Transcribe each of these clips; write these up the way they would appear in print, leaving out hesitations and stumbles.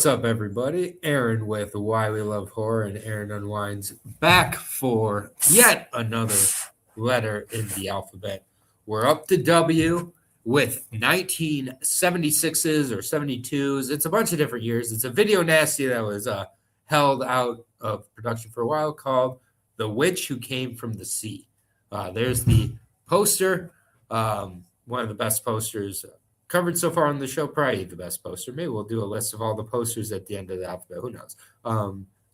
What's up, everybody? Aaron with Why We Love Horror, and Aaron Unwinds back for yet another letter in the alphabet. We're up to W with 1976s or 72s. It's a bunch of different years. It's a video nasty that was held out of production for a while called The Witch Who Came from the Sea. There's the poster, one of the best posters covered so far on the show, probably the best poster. Maybe we'll do a list of all the posters at the end of the alphabet. Who knows?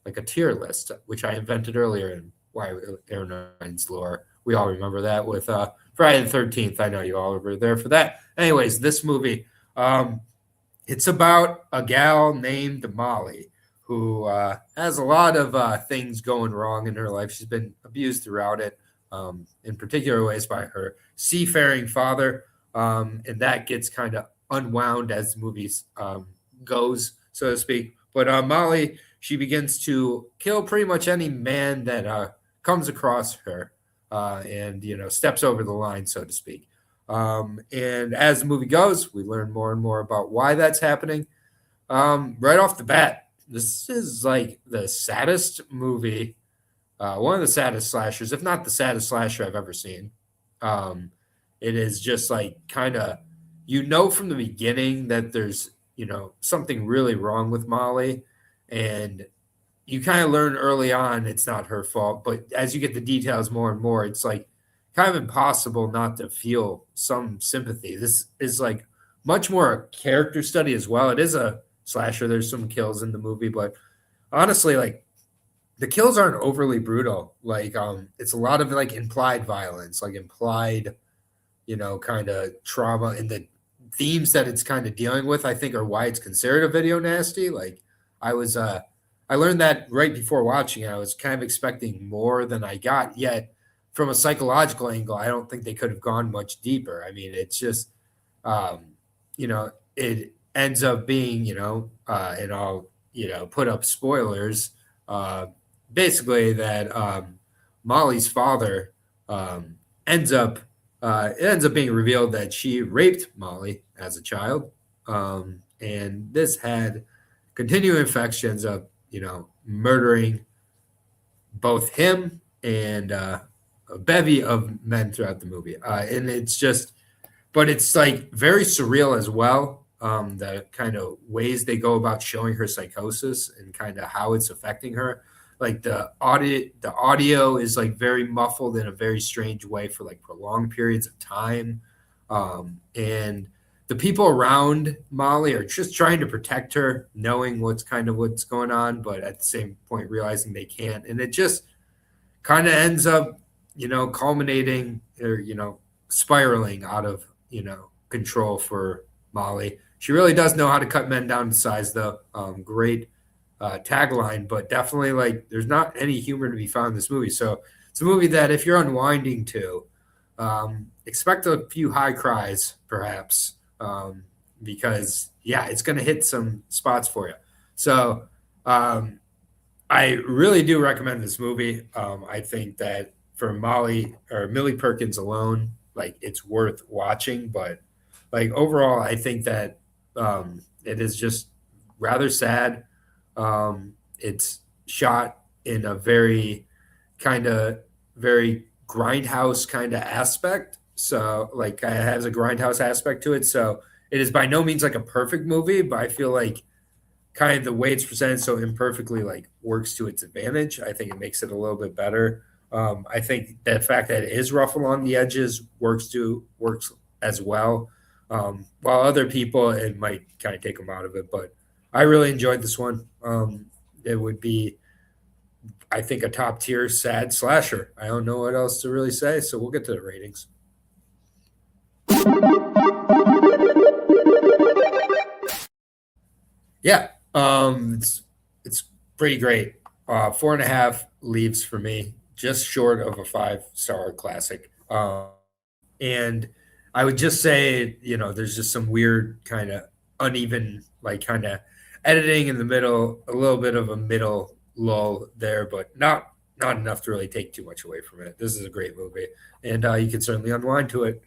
Like a tier list, which I invented earlier in Why Aaron Unwinds lore. We all remember that with Friday the 13th. I know you all were there for that. Anyways, this movie, it's about a gal named Molly who has a lot of things going wrong in her life. She's been abused throughout it, in particular ways by her seafaring father. And that gets kind of unwound as the movie goes, so to speak. But Molly, she begins to kill pretty much any man that comes across her and, steps over the line, so to speak. And as the movie goes, we learn more and more about why that's happening. Right off the bat, this is like the saddest movie, one of the saddest slashers, if not the saddest slasher I've ever seen. It is just like kind of, from the beginning that there's, something really wrong with Molly. And you kind of learn early on it's not her fault. But as you get the details more and more, it's like kind of impossible not to feel some sympathy. This is like much more a character study as well. It is a slasher. There's some kills in the movie. But honestly, like the kills aren't overly brutal. Like it's a lot of like implied violence, like implied kind of trauma, and the themes that it's kind of dealing with, I think, are why it's considered a video nasty. Like I learned that right before watching it. I was kind of expecting more than I got, yet from a psychological angle, I don't think they could have gone much deeper. I mean, it's just, it ends up being, and I'll, put up spoilers, basically that Molly's father ends up being revealed that she raped Molly as a child. And this had continuing effects. She ends up, murdering both him and a bevy of men throughout the movie. And it's just, but it's like very surreal as well. The kind of ways they go about showing her psychosis and kind of how it's affecting her. Like the audio is like very muffled in a very strange way for like prolonged periods of time. And the people around Molly are just trying to protect her, knowing what's going on, but at the same point realizing they can't. And it just kind of ends up, culminating or, spiraling out of, control for Molly. She really does know how to cut men down to size, though. Great tagline, but definitely like there's not any humor to be found in this movie. So it's a movie that if you're unwinding to, expect a few high cries, perhaps, because it's going to hit some spots for you. So I really do recommend this movie. I think that for Molly or Millie Perkins alone, like it's worth watching. But like overall, I think that it is just rather sad. It's shot in a very grindhouse kind of aspect. So like it has a grindhouse aspect to it. So it is by no means like a perfect movie, but I feel like kind of the way it's presented so imperfectly like works to its advantage. I think it makes it a little bit better. I think the fact that it is rough along the edges works as well. While other people, it might kind of take them out of it, but I really enjoyed this one. It would be, I think, a top tier sad slasher. I don't know what else to really say, so we'll get to the ratings. Yeah, it's pretty great. 4.5 leaves for me, just short of a 5-star classic. And I would just say, there's just some weird kind of uneven, like kind of editing in the middle, a little bit of a middle lull there, but not enough to really take too much away from it. This is a great movie, and you can certainly unwind to it.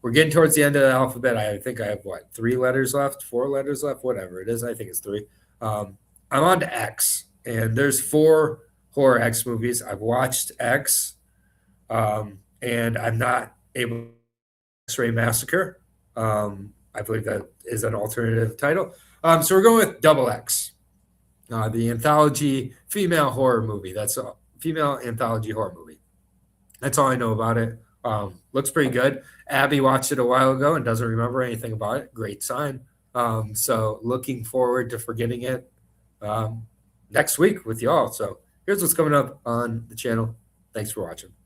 we're getting towards the end of the alphabet. I think I have, 3 letters left, 4 letters left, whatever it is. I think it's 3. I'm on to X, and there's 4 horror X movies. I've watched X, and I'm not able to X-Ray Massacre. I believe that is an alternative title. So we're going with Double X, the anthology female horror movie. That's a female anthology horror movie. That's all I know about it. Looks pretty good. Abby watched it a while ago and doesn't remember anything about it. Great sign. So looking forward to forgetting it next week with y'all. So here's what's coming up on the channel. Thanks for watching.